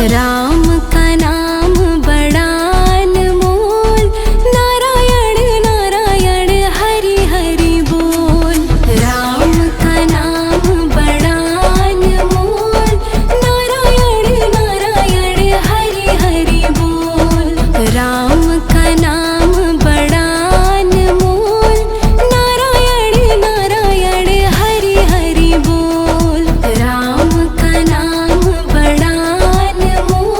राम का नाम बड़ा अनमोल, नारायण नारायण हरि हरि बोल। राम का नाम बड़ा अनमोल, नारायण नारायण हरि हरि बोल। राम का नाम बड़ा अनमोल, नारायण नारायण हरि हरि बोल। राम का नाम बड़ा अनमोल,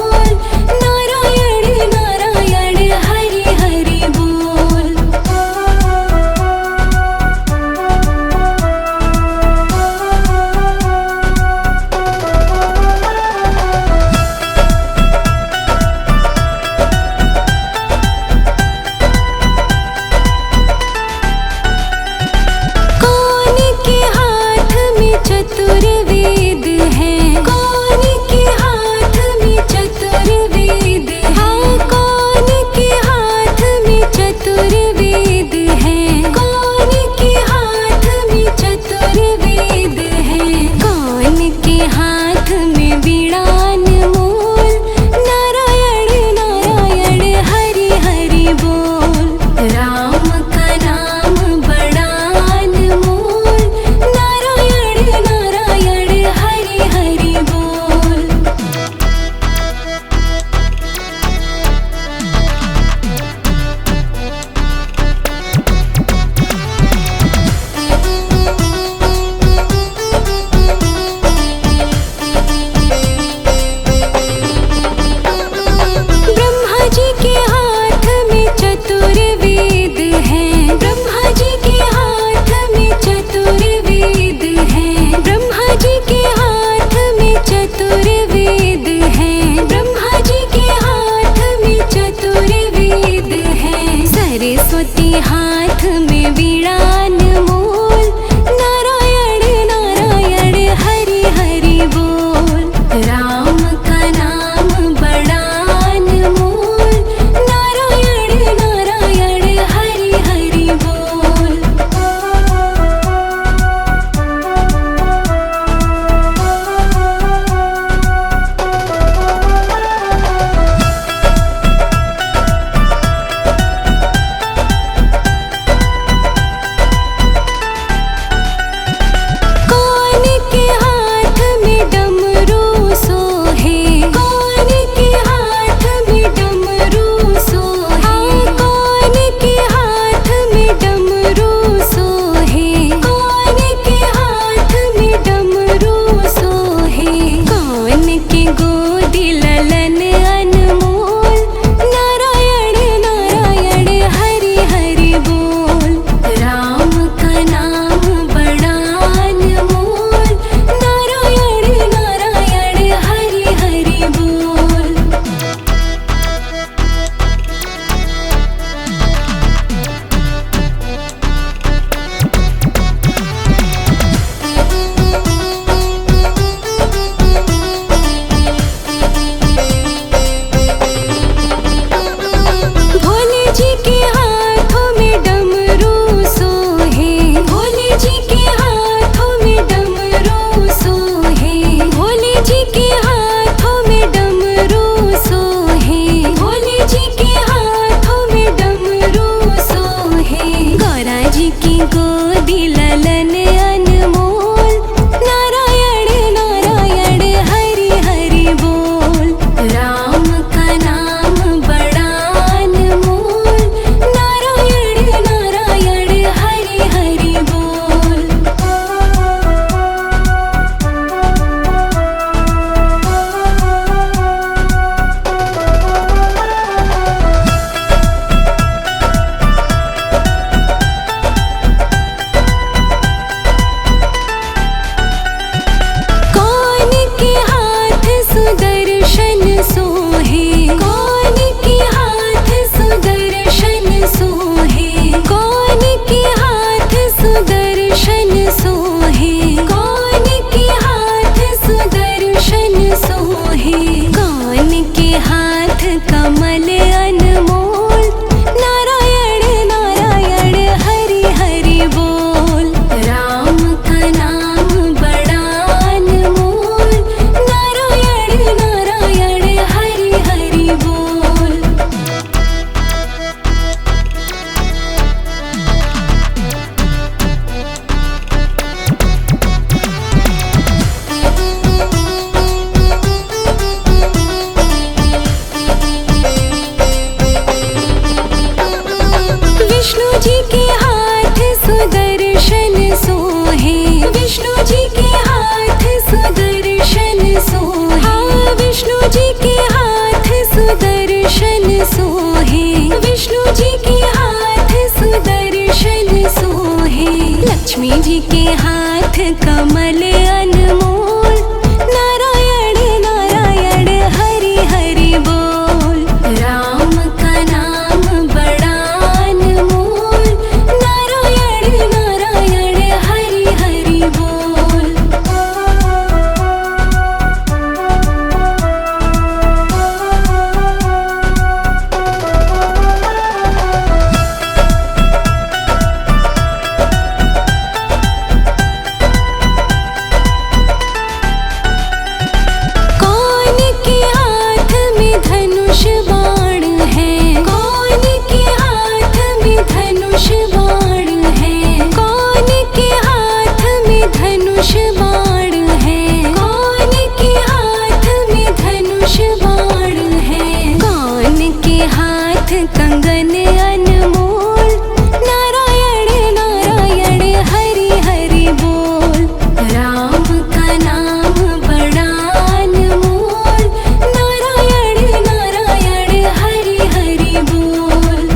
लक्ष्मी जी के हाथ कमल अनमोल, नारायण नारायण हरि हरि बोल। राम का नाम बड़ा अनमोल, नारायण नारायण हरि हरि बोल। कंगन अनमोल, नारायण नारायण हरि हरि बोल। राम का नाम बड़ा अनमोल, नारायण नारायण हरि हरि बोल।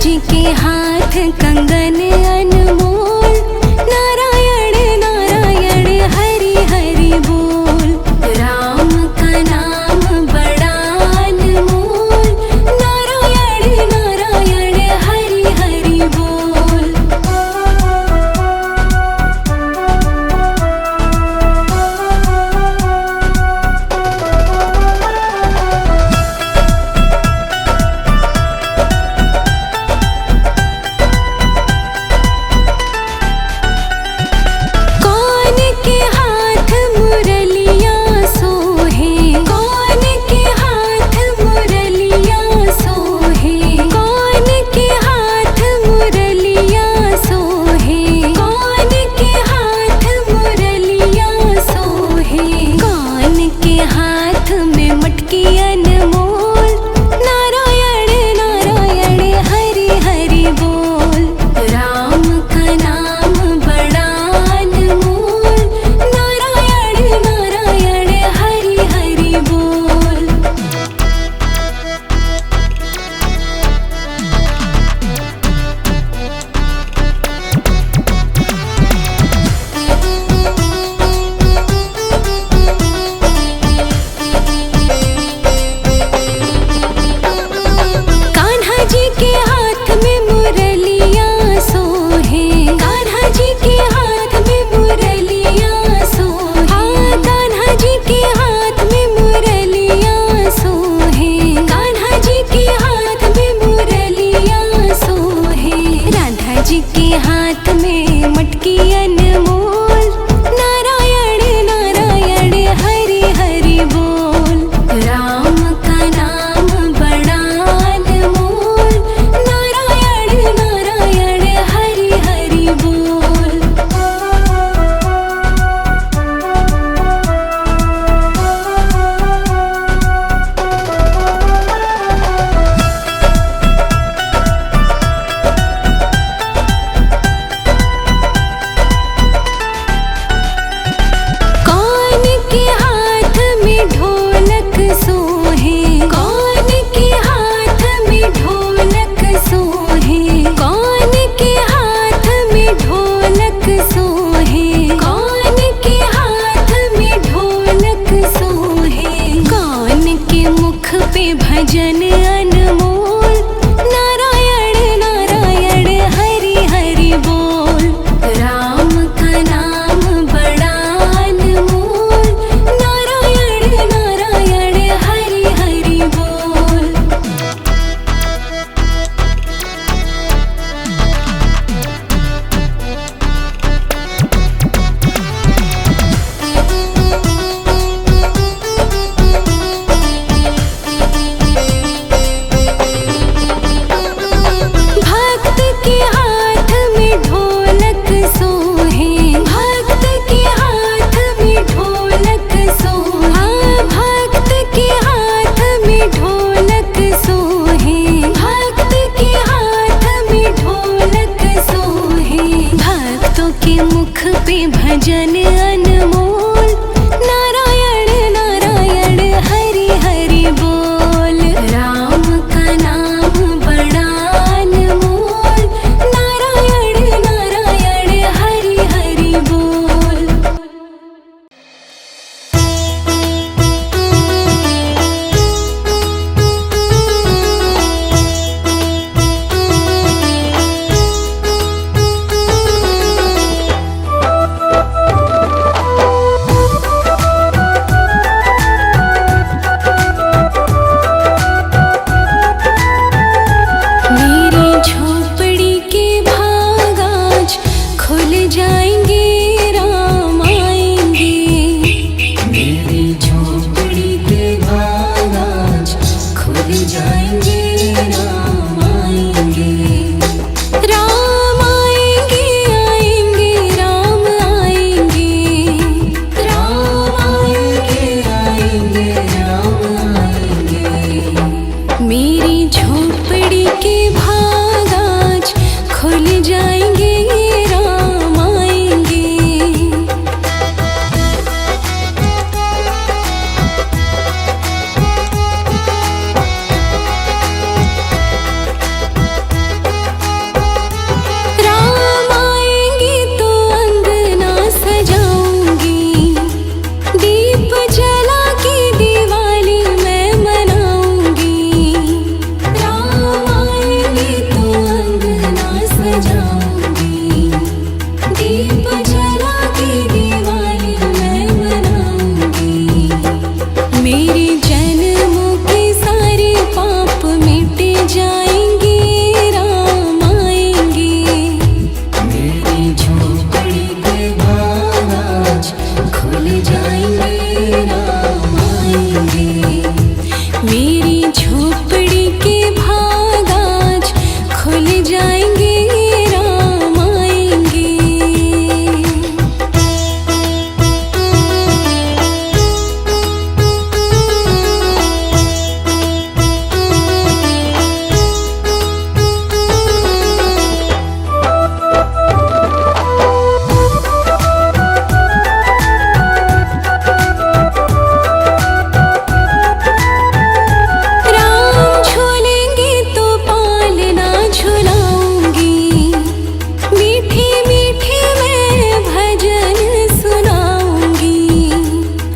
जी के हाथ कंगन अनमोल, नारायण नारायण हरि हरि बोल। राम का नाम बड़ा अनमोल, नारायण नारायण हरि हरि बोल। हाथ में मटकी अनमोल, नारायण नारायण हरि हरि बोल। राम का नाम बड़ा अनमोल, नारायण नारायण हरि हरि बोल। जी के हाथ में मटकी अनमोल, नारायण नारायण हरि हरि बोल। राम का नाम बड़ा अनमोल, नारायण नारायण हरि हरि बोल। भजन अनमोल, नारायण नारायण हरि हरि बोल। राम का नाम बड़ा अनमोल, नारायण नारायण हरि हरि बोल। मेरी झोपड़ी के भाग आज खुल जाएंगे, राम आएंगे। मेरी झोपड़ी के भाग आज खुल जाएंगे, राम आएंगे। राम आएंगे आएंगे राम आएंगे, राम आएंगे आएंगे राम आएंगे। मेरी झोपड़ी के भाग आज खुल जाएंगे, राम आएंगे। राम आएंगे तो अंगना सजाऊंगी, दीप जला के दिवाली मैं मनाऊंगी। राम आएंगे तो अंगना सजाऊंगी, दीप जला के दिवाली मैं मनाऊंगी। मेरे जन्मों के सारे पाप मिट जाएंगे, राम आएंगे। मेरी झोपड़ी के भाग आज खुल जाएंगे, राम आएंगे। मेरी झोपड़ी के भाग आज खुल जाएंगे, राम आएंगे। राम झूलेंगे तो पालना झुलाऊंगी, मीठे मीठे मैं भजन सुनाऊंगी।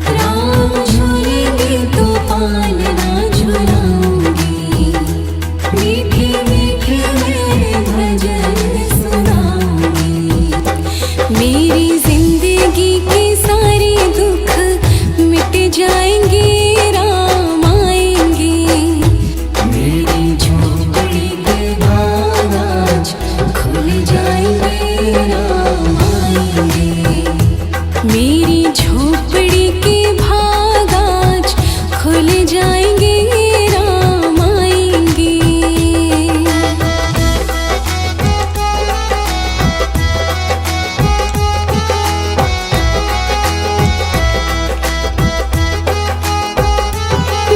राम झूलेंगे तो पालना झुलाऊंगी, मीठे मीठे मैं भजन सुनाऊंगी। मेरी जिंदगी के सारे दुख मिट जाएंगे, राम आएंगे। मेरी झोपड़ी के भाग आज खुल जाएंगे, राम आएंगे। मेरी झोपड़ी के भाग आज खुल जाएंगे, राम आएंगे।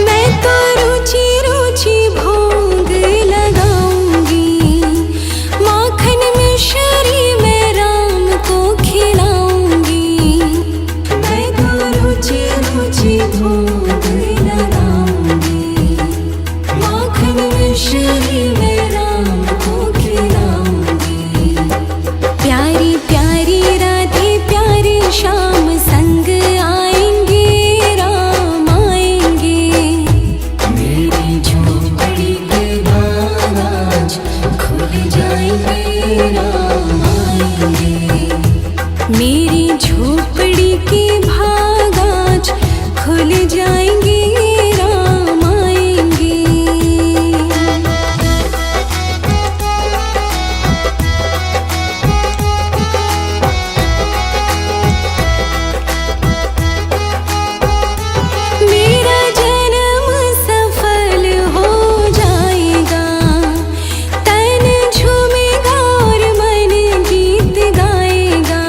मैं तो रुचि रुचि भोग लगाऊंगी, माखन मिश्री मैं राम को खिलाऊंगी। मैं तो रुचि रुचि भोग लगाऊंगी, माखन मिश्री मैं राम को खिलाऊंगी। प्यारी प्यारी राधे प्यारे श्याम संग आएंगे, राम आएंगे। मेरी झोपड़ी के भाग आज खुल जाएंगे, राम आएंगे। मेरी झोपड़ी के भाग आज खुल जाएंगे, राम आएंगे। मेरा जन्म सफल हो जाएगा, तन झूमेगा और मन गीत गाएगा।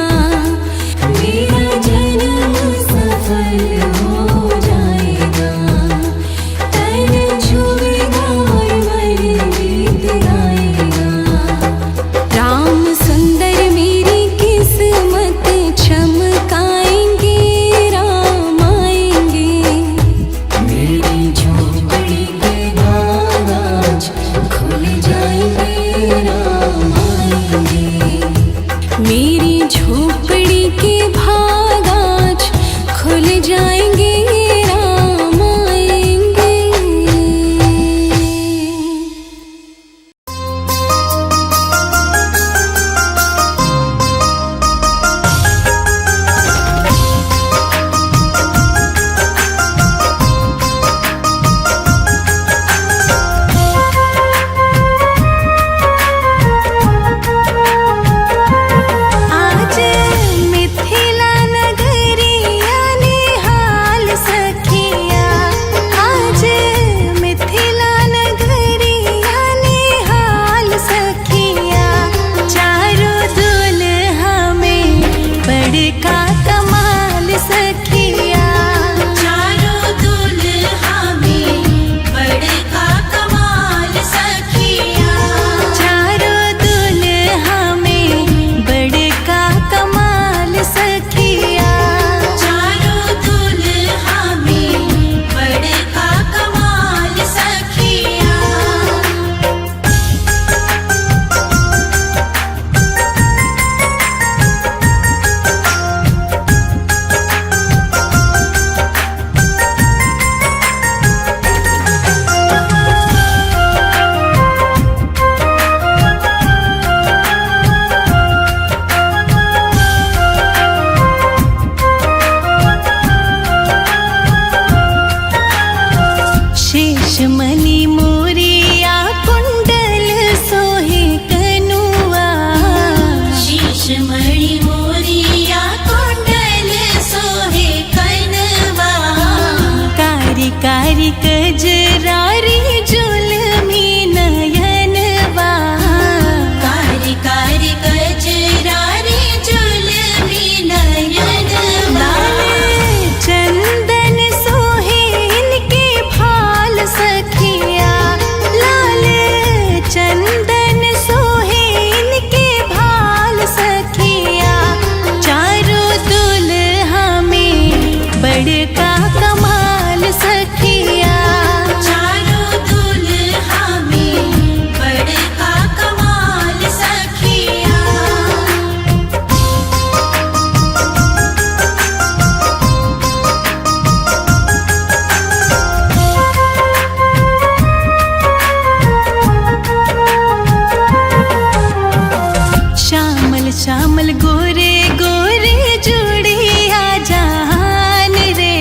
श्यामल गोरे गोरे जुड़िया जहान रे।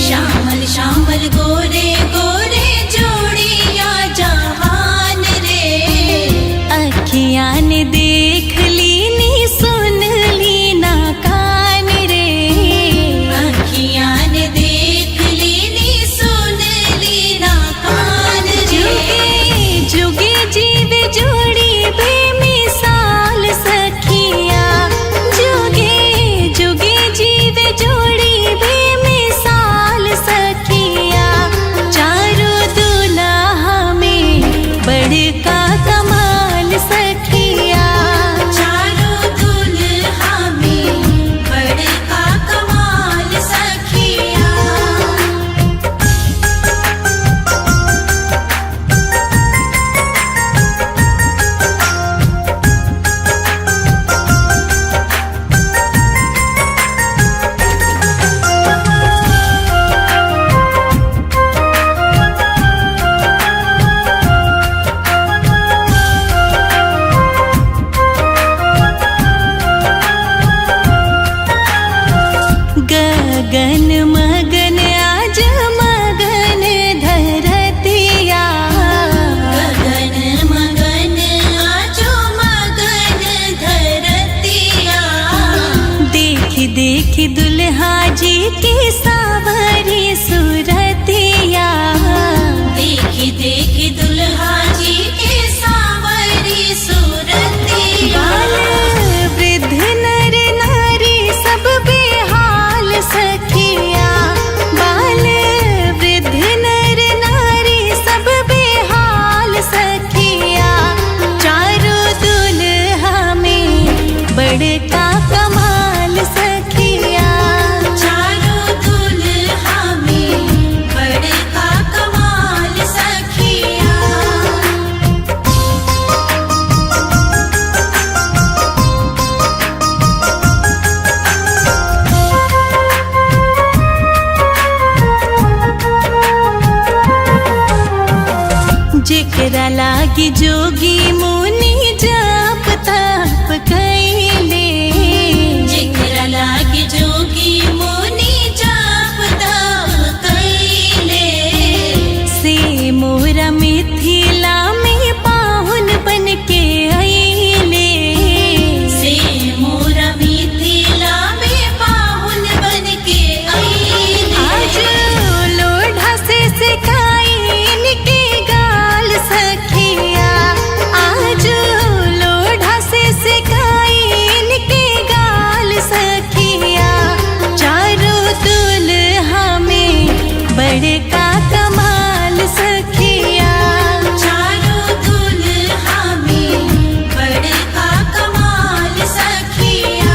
श्यामल श्यामल गोरे गोरे जोड़िया जहान रे। अखियाँ ने देख ली नी सुन ली ना कान रे। अखियाँ ने देख ली नी सुन ली ना कान रे। जुगे जुगे जीव जोड़ी बेमिसाल सखिया। जुगे जुगे जीव जोड़ी बेमिसाल सखिया। चारों दुल्हा में बड़का कमाल सखिया। चारों दुल्हा में बड़का कमाल सखिया। गगन मगन आज मगन धरतिया। गगन मगन आजो मगन धरतिया। देखी देखी दुल्हा जी की सावरी सुरतिया। देखी देखी दुल्हा जी के सावरी सूरतिया। बाल वृद्ध नर नारी सब बेहाल सखिया। बाल वृद्ध नर नारी सब बेहाल सखिया। चारों दुल्हा में बड़का कमाल सखिया। चारों दुल्हा में बड़का कमाल सखिया। जेकरा लागी जोगी मुनि जप तप कैले। जेकरा लागे जोगी मुनि जप तप कैले। से मोरा मिथिला में पाहुन बन के अइले। से मोरा मिथिला में पाहुन बन के अइले। आज लोढ़ा से सिखाई इनके गाल सखिया। आज लोढ़ा से सिखाई इनके गाल सखिया। चारों दुल्हा में बड़का कमाल सखिया। चारों दुल्हा में बड़का कमाल सखिया।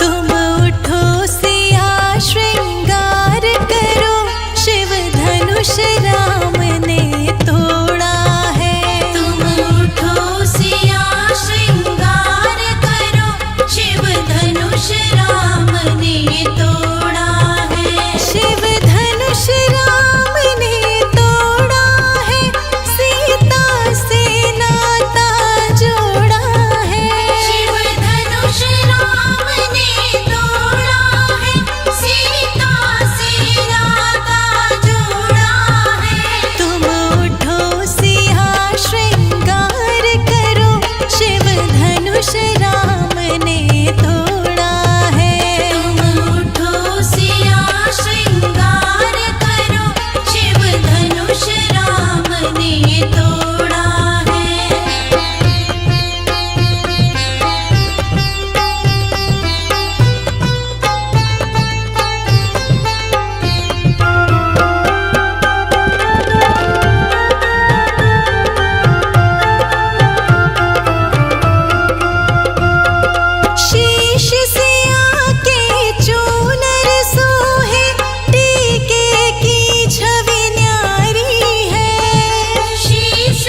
तुम उठो सिया श्रृंगार करो। शिव धनुष राम ने तोड़ा है। तुम उठो सिया श्रृंगार करो। शिव धनुष राम ने तोड़ा है। शिव धनुष राम ने तोड़ा है। सीता से नाता जोड़ा है। शिव धनुष राम ने तोड़ा है। सीता से नाता जोड़ा है। तुम उठो सिया श्रृंगार करो। शिव धनुष राम ने तोड़ा है। तुम उठो सिया श्रृंगार करो। शिव धनुष राम ने तोड़ा है। शीश से आके चूनर सोहे। टीके की छवि न्यारी है। शीश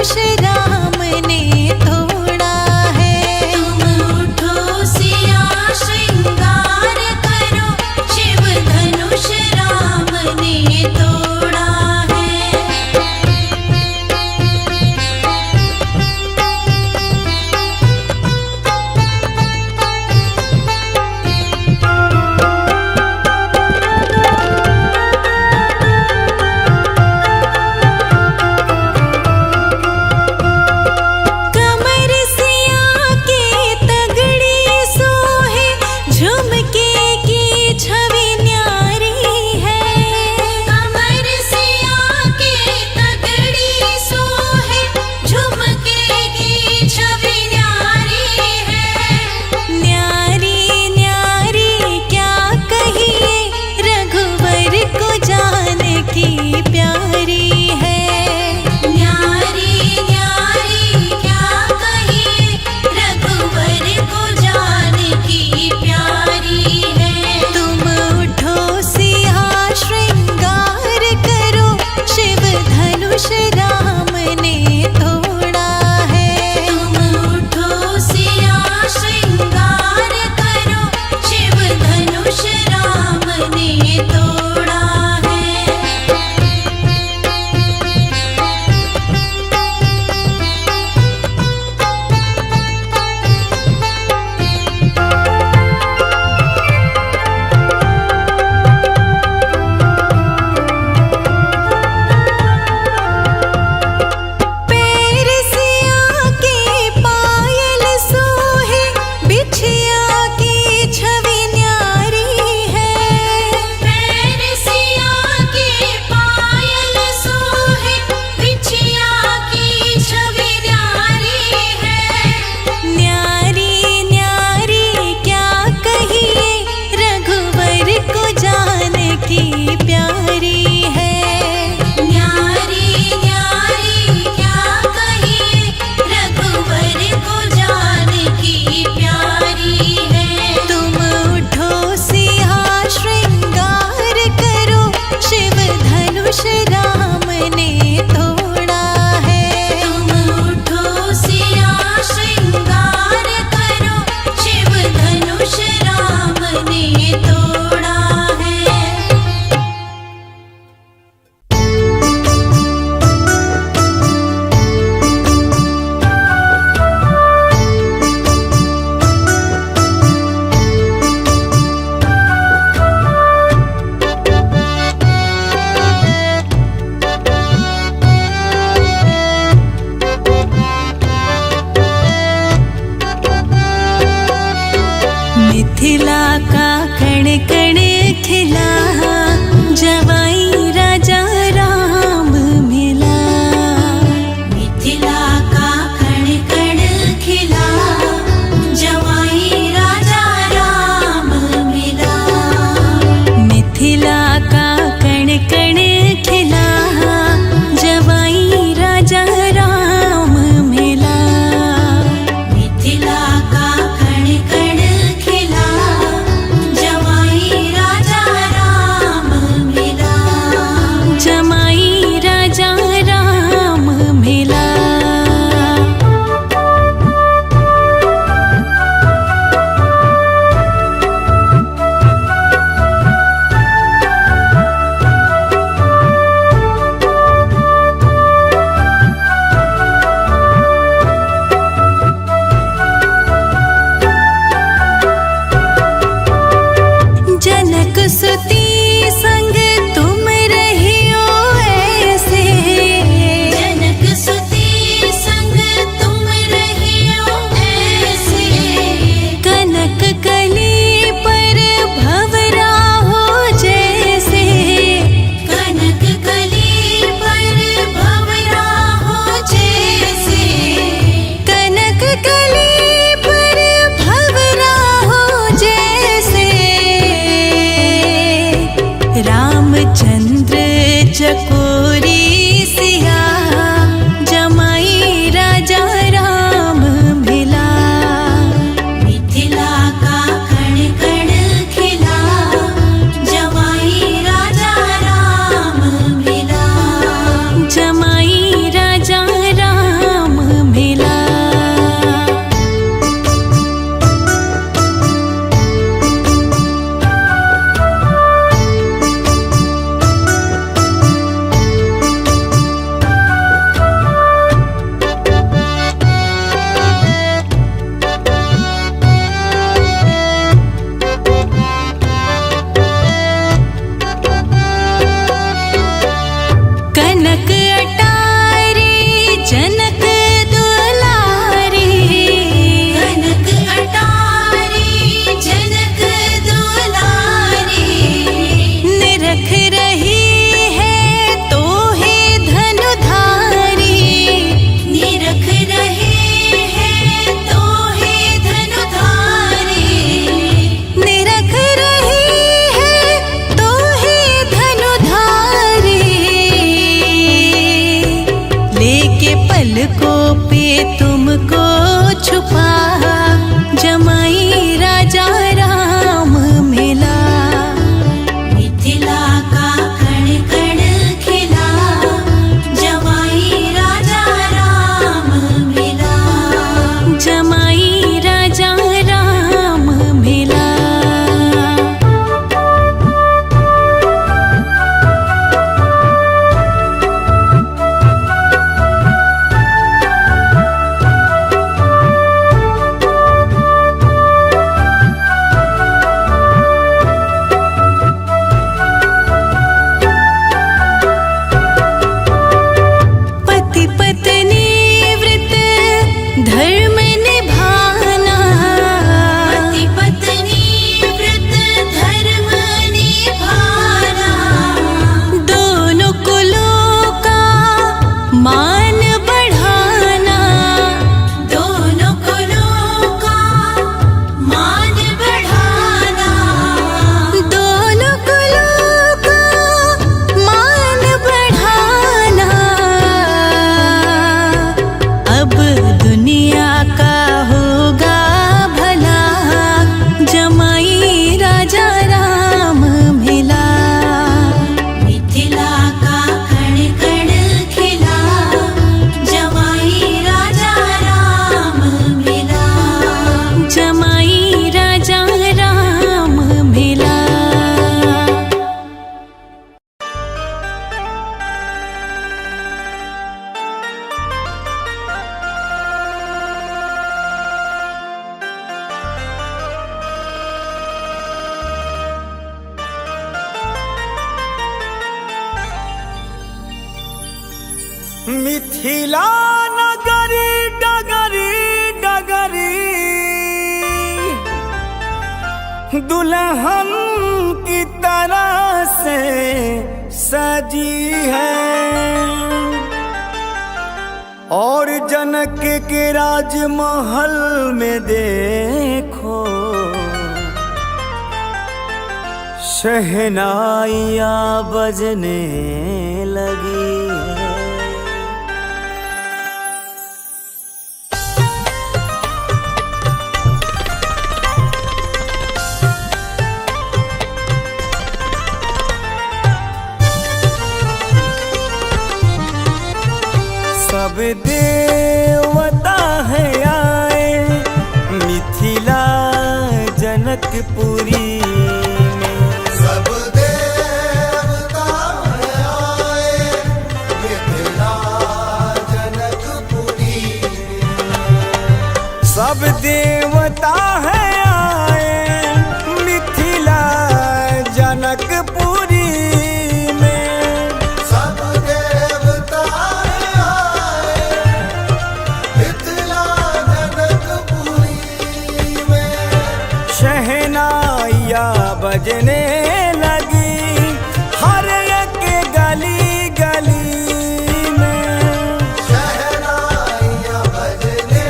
धनुष राम ने तोड़ा है। तुम उठो सिया श्रृंगार करो, शिव धनुष राम ने तोड़ा है। पलकों पे तुमको छुपा जमाई राजा राम मिला। मिथिला का कण कण खिला जमाई राजा राम मिला। जमाई राजा राम मिला। पति पत्नी व्रत धर्म निभाना। पति पत्नी व्रत धर्म निभाना। दोनों कुलों का मान बढ़ाना। दोनों कुलों का मान बढ़ाना। दोनों कुलों का मान बढ़ाना। अब दुनिया का होगा भला जमाई राजा राम मिला। मिथिला का कण कण खिला जमाई राजा राम मिला। जमाई राजा राम मिला। मिथिला नगरी डगरी डगरी दुल्हन की तरह से सजी है। और जनक के राजमहल में देखो शहनाइयाँ बजने लगी है। सब देवता है आए मिथिला जनकपुरी में। सब देवता आए मिथिला जनकपुरी में। सब देवता है आए मिथिला जनकपुरी में। सब देवता आए मिथिला जनकपुरी में। शहनाइयाँ बजने लगी हर एक गली गली में। शहनाइयाँ बजने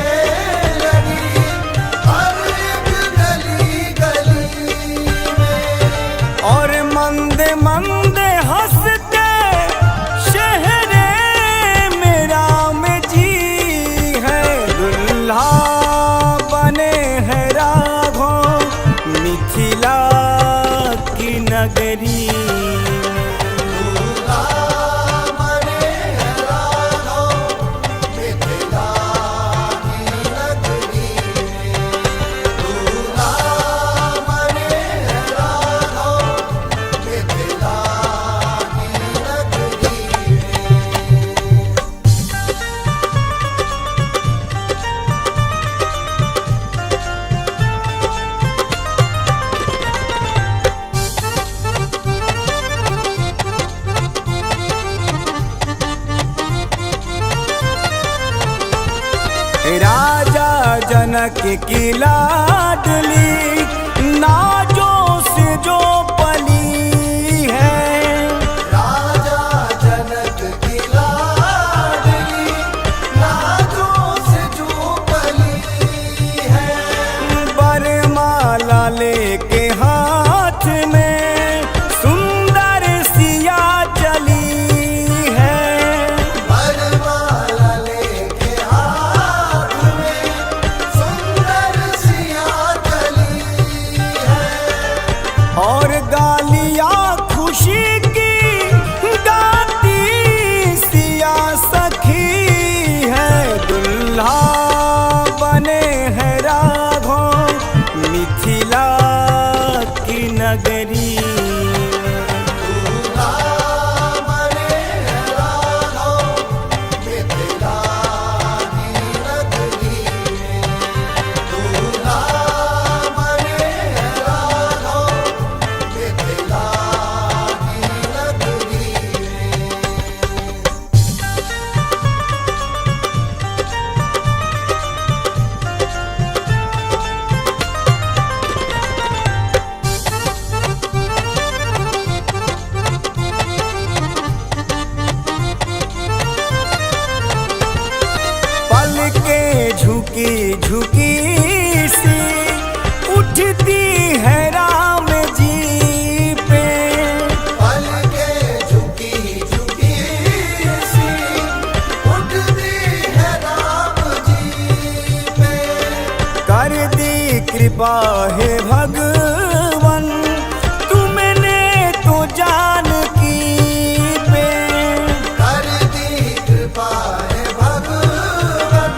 लगी हर एक गली गली में। और मंदे मंदे हंसते शहरे मेरा में जी है। दुल्हा बने हैं राघो मिथिला की नगरी। दूल्हा बने हैं राघो मिथिला की नगरी में। दूल्हा बने हैं राघो मिथिला की नगरी में। राजा जनक की लाडली नाजों से जो पली है। राजा जनक की लाडली नाजों से जो पली है। बरमाला लेके हाथ में सुंदर सिया चली है। बरमाला लेके के झुकी झुकी सी उठती है राम जी पे। पल के झुकी झुकी सी उठती है राम जी पे। कर दी कृपा है भगवन तुमने तो जानकी पे। कर दी कृपा है भगवन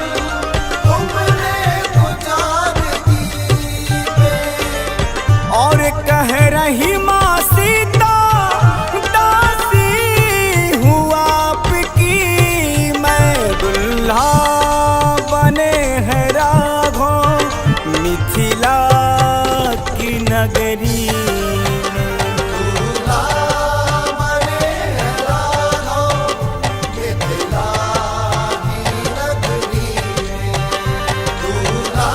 तुमने तो जानकी पे। और कह रही माँ सीता दासी हूँ आपकी, मैं दुल्हा बने है राघव मिथिला की नगरी में। दूल्हा बने हैं राघव मिथिला की नगरी में। दूल्हा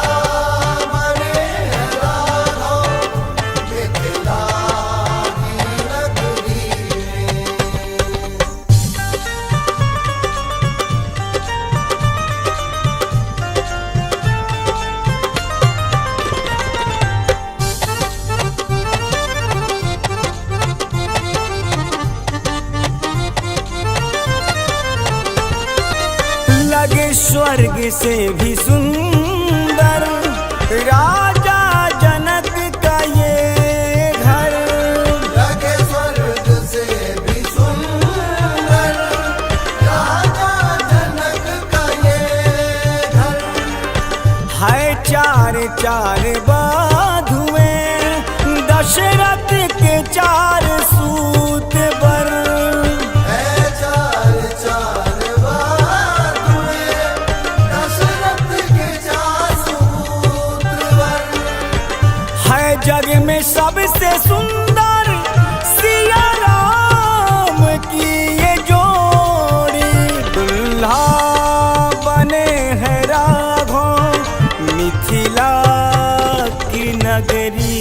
बने हैं राघव मिथिला की नगरी में। लगे स्वर्ग से भी सुंदर राजा जनक का ये घर। लगे स्वर्ग से भी सुंदर राजा जनक का ये घर। है चार चार बाधुएं दशरथ के चार सूत बर। है चार चार बातुएं दशरथ के चार सूत्रवर। है जग में सबसे सुंदर सिया राम की ये जोड़ी। दुल्हा बने हैं राघव मिथिला की नगरी